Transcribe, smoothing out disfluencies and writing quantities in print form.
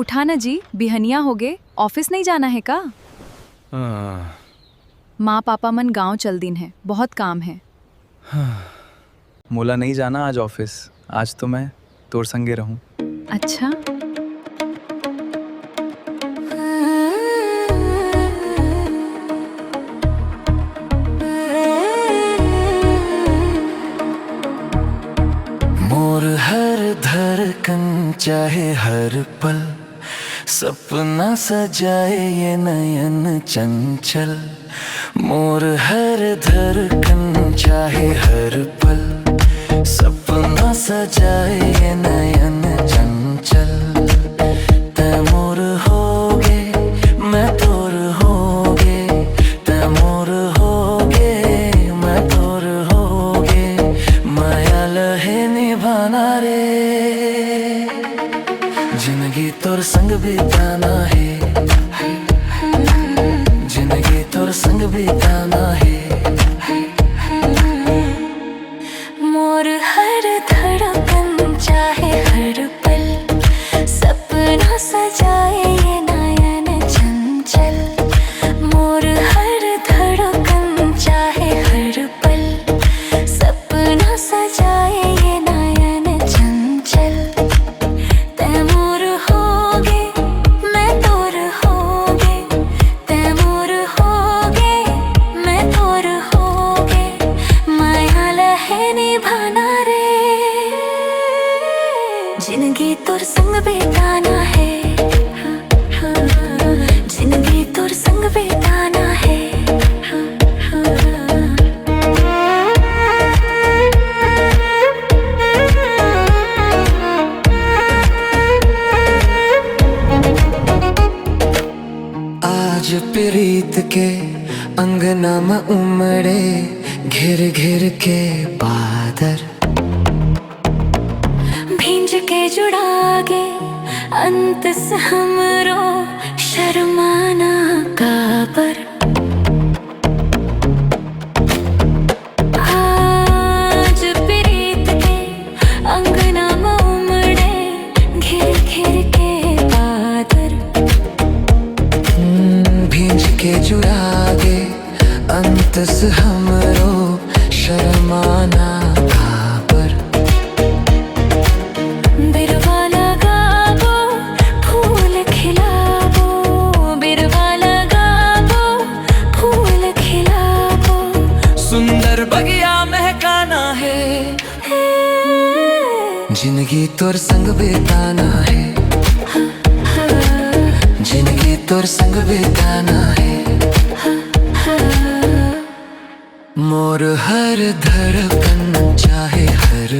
उठा ना जी, बिहनिया हो गए, ऑफिस नहीं जाना है का? माँ पापा मन गांव चल दिन है, बहुत काम है। मोला नहीं जाना आज ऑफिस। आज तो मैं तोर संगे रहूं। अच्छा, मोर हर धड़कन चाहे हर पल सपना सजाए ये नयन चंचल। मोर हर धड़कन चाहे हर पल सपना सजाए ये नयन चंचल। तै मोर होगे मैं तोर होगे, तै मोर होगे मैं तोर होगे, माया लहे निभाना रे। जिंदगी तोर संग बिताना है, जिंदगी तोर संग बिताना है। मोर हर धड़कन चाहे हर पल सपना सजाए ये नयन चंचल। मोर हर धड़कन चाहे हर पल सपना सजाए ये नयन चंचल। तै मोर होगे मैं तोर होगे, तै मोर होगे मैं तोर होगे, माया लहे निभाना रे। जिंदगी तोर संग बिताना है, जिंदगी तोर संग बिताना है। आज प्रीत के अंगना में उमड़े घेर घेर के बादर। भींज के जुड़ागे अंत से हमरो शर्माना काबर। आज प्रीत के अंगना में उमड़े घेर घेर के बादर। भींज के जुड़ागे अंत से हमरो शर्माना काबर। बिरवा लगाबो फूल खिलाबो, बिरवा लगाबो फूल खिलाबो, सुंदर बगिया महकाना है। जिंदगी तोर संग बिताना है, जिंदगी तोर संग बिताना है। मोर हर धड़कन चाहे हर